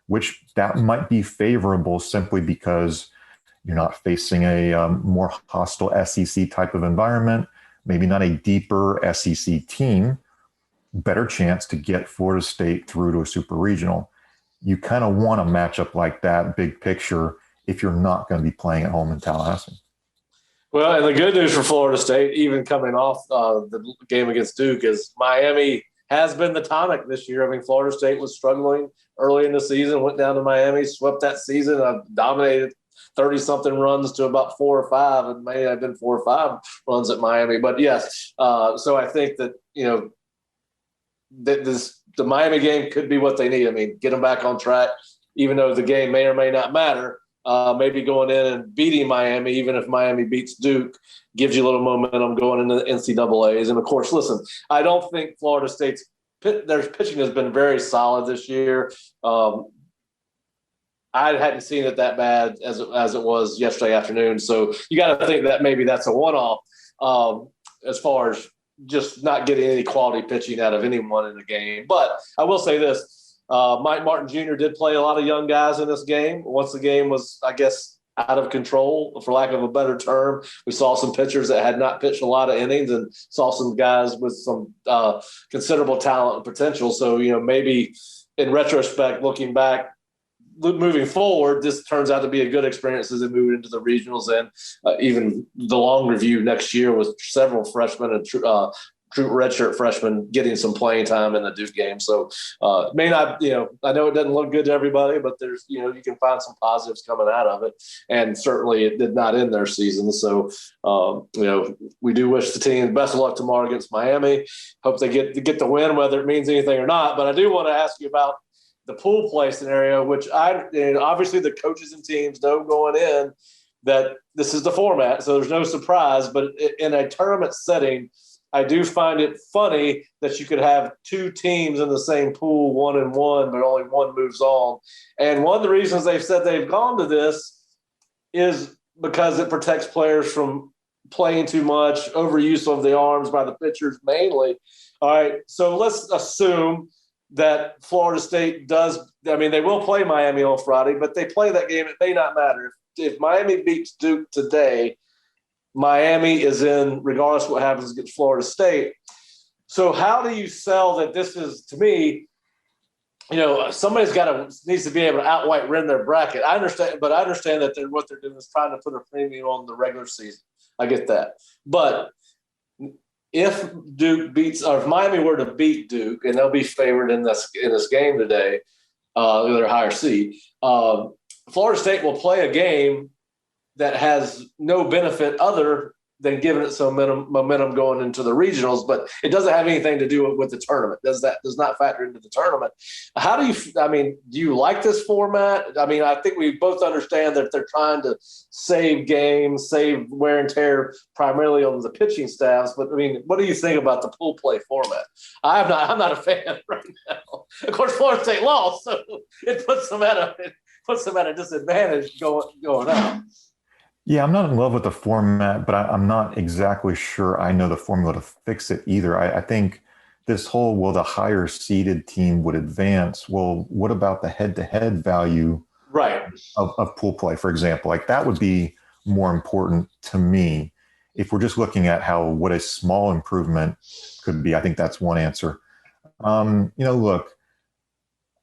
which that might be favorable simply because you're not facing a more hostile SEC type of environment, maybe not a deeper SEC team, better chance to get Florida State through to a super regional. You kind of want a matchup like that, big picture, if you're not going to be playing at home in Tallahassee. Well, and the good news for Florida State, even coming off the game against Duke, is Miami has been the tonic this year. I mean, Florida State was struggling early in the season, went down to Miami, swept that season, dominated 30-something runs to about 4 or 5, and may have been 4 or 5 runs at Miami. But, yes, so I think that, the Miami game could be what they need. I mean, get them back on track, even though the game may or may not matter. Maybe going in and beating Miami, even if Miami beats Duke, gives you a little momentum going into the NCAAs. And, of course, listen, I don't think Florida State's their pitching has been very solid this year. I hadn't seen it that bad as it was yesterday afternoon. So you got to think that maybe that's a one-off as far as just not getting any quality pitching out of anyone in the game. But I will say this. Mike Martin Jr. did play a lot of young guys in this game. Once the game was, I guess, out of control, for lack of a better term, we saw some pitchers that had not pitched a lot of innings and saw some guys with some considerable talent and potential. So, maybe in retrospect, looking back, moving forward, this turns out to be a good experience as they move into the regionals and even the long review next year with several freshmen and true redshirt freshmen getting some playing time in the Duke game. So may not, I know it doesn't look good to everybody, but there's, you can find some positives coming out of it. And certainly it did not end their season. So, we do wish the team best of luck tomorrow against Miami. Hope they get the win, whether it means anything or not. But I do want to ask you about the pool play scenario, which obviously the coaches and teams know going in that this is the format. So there's no surprise, but in a tournament setting, I do find it funny that you could have 2 teams in the same pool, 1-1, but only one moves on. And one of the reasons they've said they've gone to this is because it protects players from playing too much, overuse of the arms by the pitchers mainly. All right, so let's assume that Florida State they will play Miami on Friday, but they play that game. It may not matter. If Miami beats Duke today, Miami is in, regardless of what happens against Florida State. So how do you sell that this is, to me, somebody's needs to be able to outright win their bracket. I understand that what they're doing is trying to put a premium on the regular season. I get that. But if Duke beats, or if Miami were to beat Duke, and they'll be favored in this game today, they're a higher seed, Florida State will play a game that has no benefit other than giving it some momentum going into the regionals, but it doesn't have anything to do with the tournament. Does not factor into the tournament. How do you like this format? I mean, I think we both understand that they're trying to save games, save wear and tear primarily on the pitching staffs, but I mean, what do you think about the pool play format? I'm not a fan right now. Of course, Florida State lost, so it puts them at a disadvantage going out. Yeah, I'm not in love with the format, but I'm not exactly sure I know the formula to fix it either. I think this whole, the higher seeded team would advance. Well, what about the head-to-head value of pool play, for example? Like that would be more important to me. If we're just looking at what a small improvement could be, I think that's one answer. Look,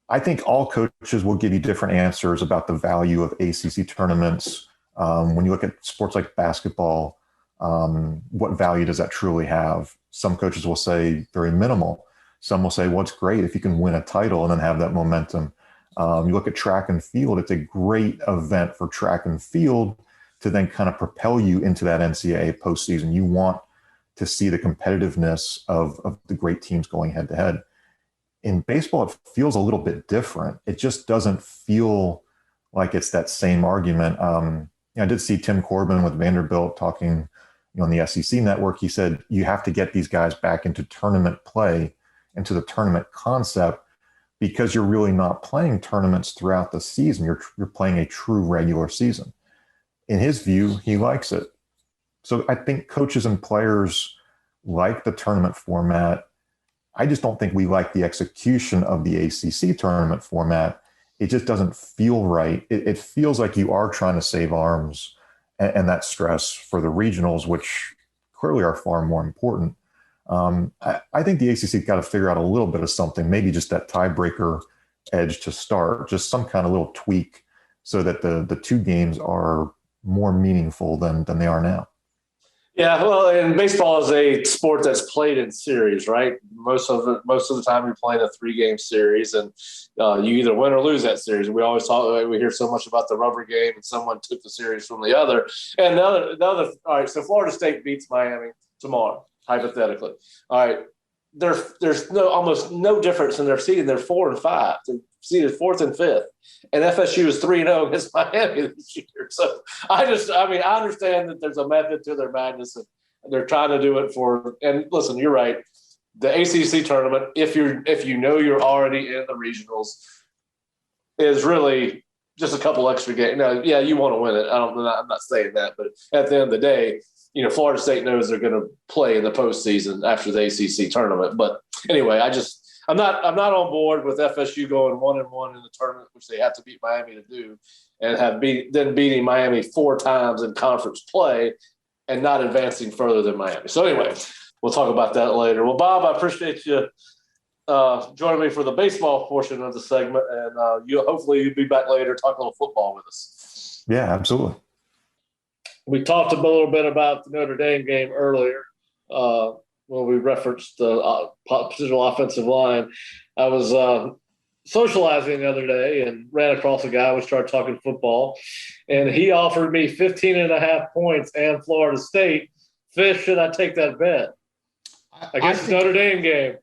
I think all coaches will give you different answers about the value of ACC tournaments. When you look at sports like basketball, what value does that truly have? Some coaches will say very minimal. Some will say, well, it's great if you can win a title and then have that momentum. You look at track and field, it's a great event for track and field to then kind of propel you into that NCAA postseason. You want to see the competitiveness of the great teams going head to head. In baseball, it feels a little bit different. It just doesn't feel like it's that same argument. I did see Tim Corbin with Vanderbilt talking on the SEC network. He said, you have to get these guys back into tournament play, into the tournament concept, because you're really not playing tournaments throughout the season. You're playing a true regular season. In his view, he likes it. So I think coaches and players like the tournament format. I just don't think we like the execution of the ACC tournament format. It just doesn't feel right. It feels like you are trying to save arms and that stress for the regionals, which clearly are far more important. I think the ACC got to figure out a little bit of something, maybe just that tiebreaker edge to start, just some kind of little tweak so that the two games are more meaningful than they are now. Yeah, well, and baseball is a sport that's played in series, right? Most of the time, you're playing a 3-game series, and you either win or lose that series. We always we hear so much about the rubber game, and someone took the series from the other. And the other. All right, so Florida State beats Miami tomorrow, hypothetically. All right, there's almost no difference in their seeding. They're 4 and 5. They're seeded 4th and 5th, and FSU is 3-0 against Miami this year. So I understand that there's a method to their madness, and they're trying to do it for. And listen, you're right. The ACC tournament, if you know you're already in the regionals, is really just a couple extra games. Now, yeah, you want to win it. I'm not saying that, but at the end of the day, Florida State knows they're going to play in the postseason after the ACC tournament. But anyway, I'm not on board with FSU going 1-1 in the tournament, which they have to beat Miami to do, and then beating Miami 4 times in conference play and not advancing further than Miami. So anyway, we'll talk about that later. Well, Bob, I appreciate you joining me for the baseball portion of the segment, and hopefully you'll be back later talking a little football with us. Yeah, absolutely. We talked a little bit about the Notre Dame game earlier. When we referenced the position offensive line. I was socializing the other day and ran across a guy. We started talking football, and he offered me 15.5 points and Florida State. Fish, should I take that bet? Against the Notre Dame game.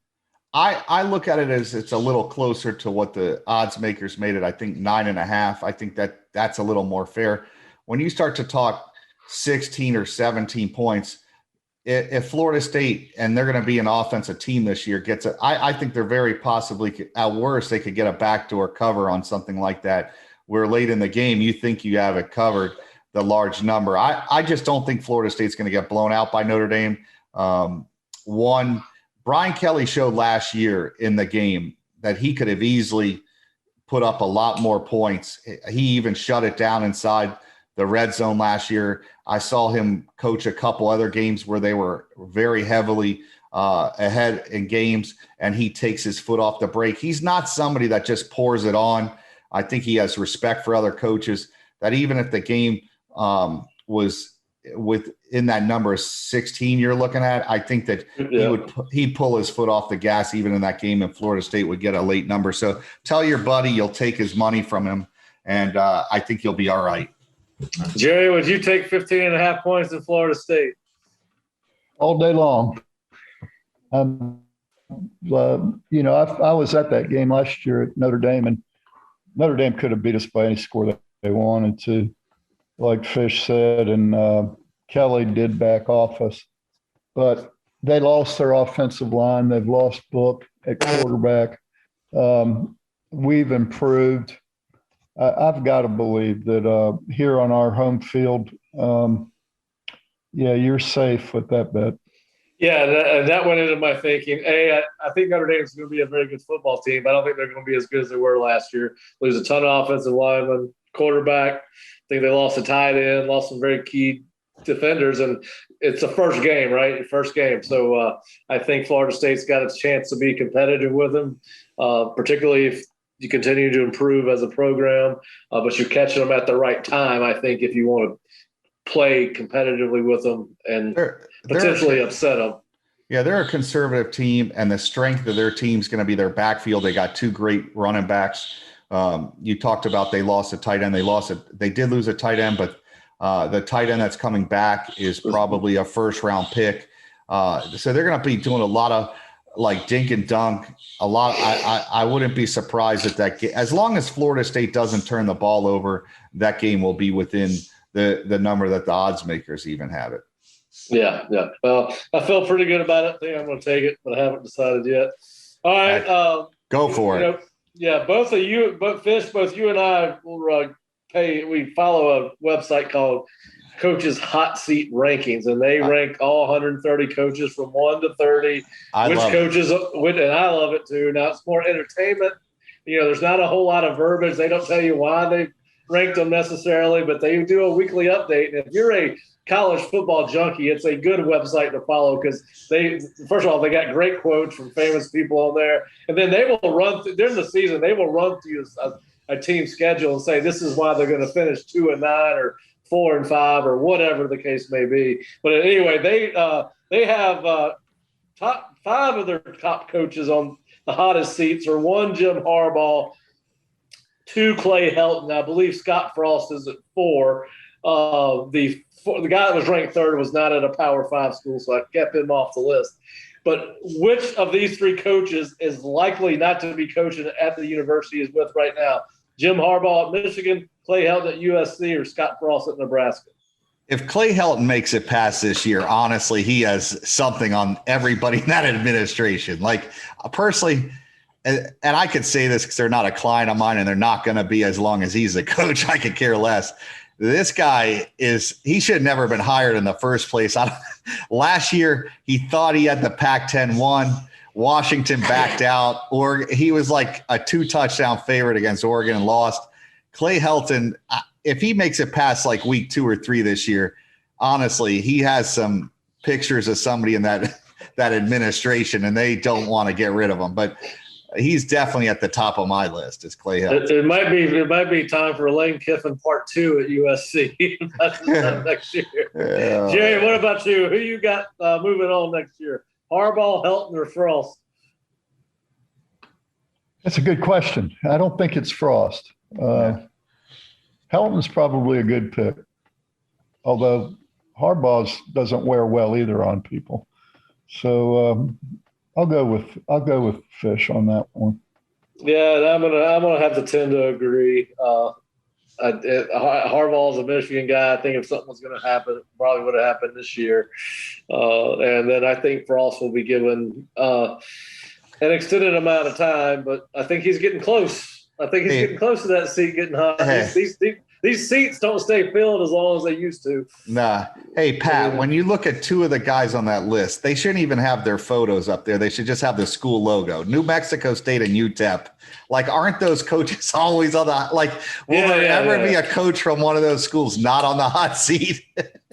I look at it as it's a little closer to what the odds makers made it. I think 9.5. I think that's a little more fair. When you start to talk 16 or 17 points, if Florida State, and they're going to be an offensive team this year, gets it, I think they're very possibly, at worst, they could get a backdoor cover on something like that, where late in the game you think you have it covered, the large number. I just don't think Florida State's going to get blown out by Notre Dame. Brian Kelly showed last year in the game that he could have easily put up a lot more points. He even shut it down inside the red zone last year. I saw him coach a couple other games where they were very heavily ahead in games, and he takes his foot off the brake. He's not somebody that just pours it on. I think he has respect for other coaches, that even if the game was within that number of 16 you're looking at, I think that he'd pull his foot off the gas even in that game, and Florida State would get a late number. So tell your buddy you'll take his money from him, and I think you'll be all right. Jerry, would you take 15.5 points in Florida State? All day long. I was at that game last year at Notre Dame, and Notre Dame could have beat us by any score that they wanted to, like Fish said, and Kelly did back off us. But they lost their offensive line. They've lost Book at quarterback. We've improved. I've got to believe that here on our home field, you're safe with that bet. Yeah, and that went into my thinking. I think Notre Dame is going to be a very good football team. I don't think they're going to be as good as they were last year. Lose a ton of offensive linemen, quarterback. I think they lost a tight end, lost some very key defenders, and it's the first game, right? First game. So I think Florida State's got a chance to be competitive with them, particularly if you continue to improve as a program, but you're catching them at the right time, I think, if you want to play competitively with them and potentially upset them. Yeah, they're a conservative team, and the strength of their team is going to be their backfield. They got 2 great running backs. You talked about they lost a tight end. They did lose a tight end, but the tight end that's coming back is probably a first-round pick. So they're going to be doing a lot of like dink and dunk. I wouldn't be surprised if that as long as Florida State doesn't turn the ball over, that game will be within the number that the odds makers even have it. Yeah. Well, I feel pretty good about it. I think I'm going to take it, but I haven't decided yet. All right. Go for it. Both you and I will we follow a website called Coaches Hot Seat Rankings, and they rank all 130 coaches from 1 to 30. And I love it too. Now it's more entertainment. There's not a whole lot of verbiage. They don't tell you why they ranked them necessarily, but they do a weekly update. And if you're a college football junkie, it's a good website to follow because first of all, they got great quotes from famous people on there, and then they will run during the season. They will run through a team schedule and say this is why they're going to finish 2-9 or 4-5 or whatever the case may be. But anyway, they have top 5 of their top coaches on the hottest seats are 1 Jim Harbaugh, 2 Clay Helton. I believe Scott Frost is at 4. The guy that was ranked 3rd was not at a Power 5 school, so I kept him off the list. But which of these 3 coaches is likely not to be coaching at the university is with right now? Jim Harbaugh at Michigan, Clay Helton at USC, or Scott Frost at Nebraska? If Clay Helton makes it past this year, honestly, he has something on everybody in that administration. Like, personally, and I could say this because they're not a client of mine and they're not going to be as long as he's the coach. I could care less. This guy he should have never been hired in the first place. Last year, he thought he had the Pac-10 won. Washington backed out, or he was like a 2-touchdown favorite against Oregon and lost. Clay Helton, if he makes it past like week 2 or 3 this year, honestly, he has some pictures of somebody in that administration, and they don't want to get rid of him. But he's definitely at the top of my list. Is Clay Helton? It might be time for Lane Kiffin Part 2 at USC next year. Yeah. Jerry, what about you? Who you got moving on next year? Harbaugh, Helton, or Frost? That's a good question. I don't think it's Frost. Helton's probably a good pick, although Harbaugh's doesn't wear well either on people. So I'll go with Fish on that one. Yeah, I'm gonna have to tend to agree. Harbaugh's a Michigan guy. I think if something was going to happen, it probably would have happened this year. And then I think Frost will be given an extended amount of time, but I think he's getting close. I think he's getting close to that seat getting hot. These seats don't stay filled as long as they used to. Nah. Hey, Pat, when you look at 2 of the guys on that list, they shouldn't even have their photos up there. They should just have the school logo. New Mexico State and UTEP. Like, aren't those coaches always on the – like, will there ever be a coach from one of those schools not on the hot seat?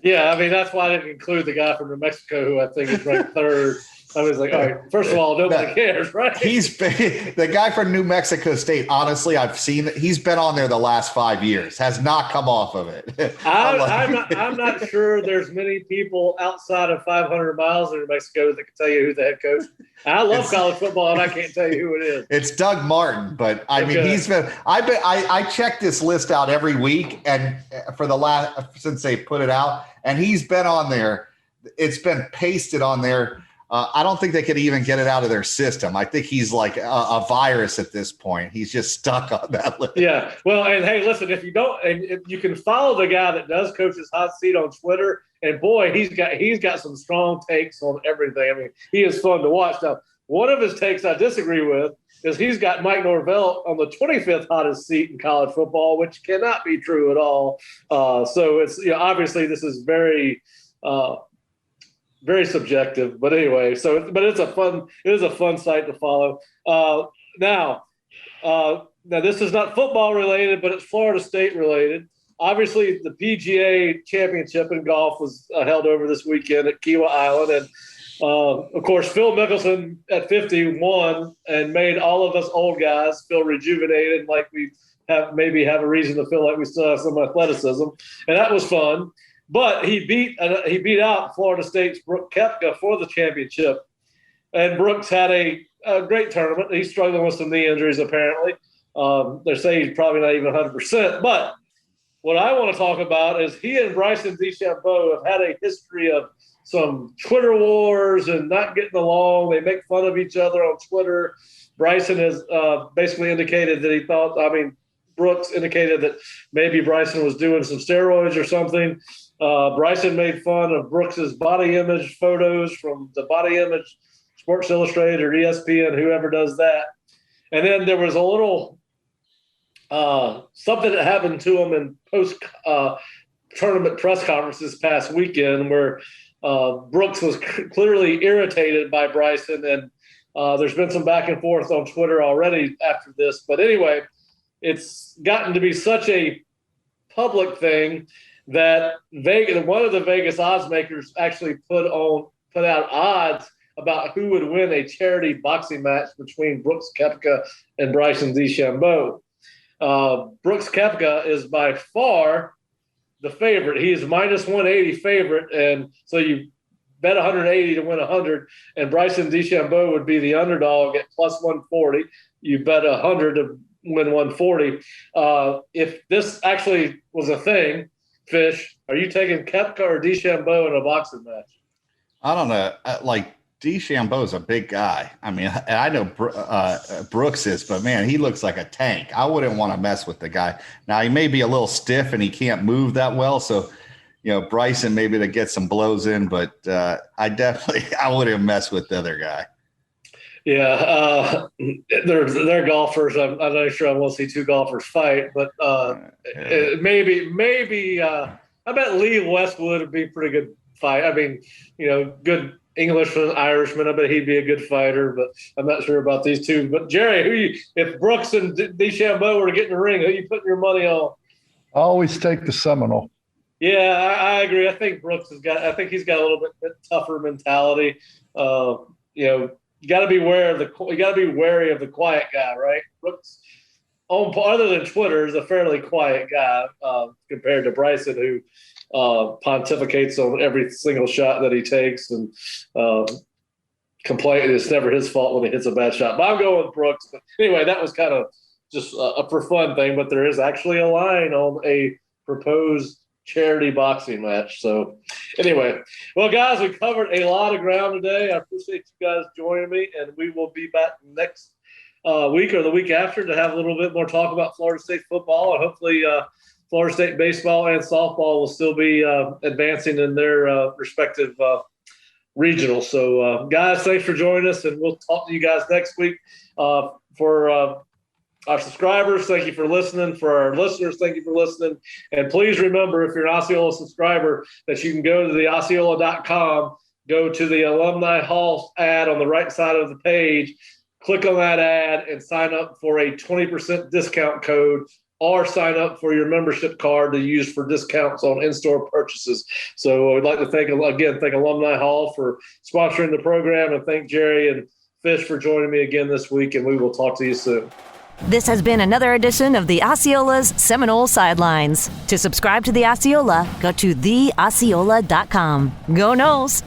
Yeah, I mean, that's why I didn't include the guy from New Mexico who I think is ranked 3rd. I was like, all right, first of all, nobody cares, right? He's been the guy from New Mexico State. Honestly, I've seen that he's been on there the last 5 years, has not come off of it. I'm not sure there's many people outside of 500 miles in New Mexico that can tell you who the head coach. I love college football, and I can't tell you who it is. It's Doug Martin, but I mean, he's been. I check this list out every week, and since they put it out, and he's been on there. It's been pasted on there. I don't think they could even get it out of their system. I think he's like a virus at this point. He's just stuck on that list. Yeah. Well, and hey, listen, if you can follow the guy that does Coach's Hot Seat on Twitter, and boy, he's got some strong takes on everything. I mean, he is fun to watch. Now, one of his takes I disagree with is he's got Mike Norvell on the 25th hottest seat in college football, which cannot be true at all. So it's obviously this is very subjective, but anyway. But it is a fun site to follow. Now this is not football related, but it's Florida State related. Obviously, the PGA Championship in golf was held over this weekend at Kiawah Island, and Of course, Phil Mickelson at 50 won and made all of us old guys feel rejuvenated, like we have a reason to feel like we still have some athleticism, and that was fun. But he beat out Florida State's Brooks Koepka for the championship, and Brooks had a great tournament. He's struggling with some knee injuries apparently. They're saying he's probably not even 100%. But what I want to talk about is he and Bryson DeChambeau have had a history of some Twitter wars and not getting along. They make fun of each other on Twitter. Bryson has basically indicated that Brooks indicated that maybe Bryson was doing some steroids or something. Bryson made fun of Brooks's body image photos from the Body Image, Sports Illustrated, or ESPN, whoever does that. And then there was a little something that happened to him in post-tournament press conferences past weekend where Brooks was clearly irritated by Bryson, and there's been some back and forth on Twitter already after this. But anyway, it's gotten to be such a public thing that one of the Vegas odds makers actually put out odds about who would win a charity boxing match between Brooks Koepka and Bryson DeChambeau. Brooks Koepka is by far the favorite. He is minus 180 favorite, and so you bet 180 to win 100, and Bryson DeChambeau would be the underdog at plus 140. You bet 100 to win 140. If this actually was a thing, Fish, are you taking Koepka or DeChambeau in a boxing match? I don't know. DeChambeau is a big guy. I mean, I know Brooks is, but man, he looks like a tank. I wouldn't want to mess with the guy. Now, he may be a little stiff and he can't move that well. So, Bryson maybe to get some blows in, but I wouldn't mess with the other guy. Yeah, they're golfers. I'm not sure I want to see two golfers fight, but maybe I bet Lee Westwood would be a pretty good fight. I mean, good Englishman, Irishman. I bet he'd be a good fighter, but I'm not sure about these two. But Jerry, if Brooks and DeChambeau were to get in the ring, who are you putting your money on? I always take the Seminole. Yeah, I agree. I think he's got a little bit tougher mentality. You got to be wary of the quiet guy, right? Brooks, other than Twitter, is a fairly quiet guy compared to Bryson, who pontificates on every single shot that he takes and complain it's never his fault when he hits a bad shot. But I'm going with Brooks. But anyway, that was kind of just a for fun thing. But there is actually a line on a proposed charity boxing match. So anyway, well, guys, we covered a lot of ground today. I appreciate you guys joining me, and we will be back next week or the week after to have a little bit more talk about Florida State football, and hopefully Florida State baseball and softball will still be advancing in their respective regionals. So guys, thanks for joining us, and we'll talk to you guys next week. For our subscribers, thank you for listening. For our listeners, thank you for listening. And please remember, if you're an Osceola subscriber, that you can go to the Osceola.com, go to the Alumni Hall ad on the right side of the page, click on that ad, and sign up for a 20% discount code, or sign up for your membership card to use for discounts on in-store purchases. So I'd like to thank Alumni Hall for sponsoring the program, and thank Jerry and Fish for joining me again this week, and we will talk to you soon. This has been another edition of the Osceola's Seminole Sidelines. To subscribe to the Osceola, go to theosceola.com. Go Noles!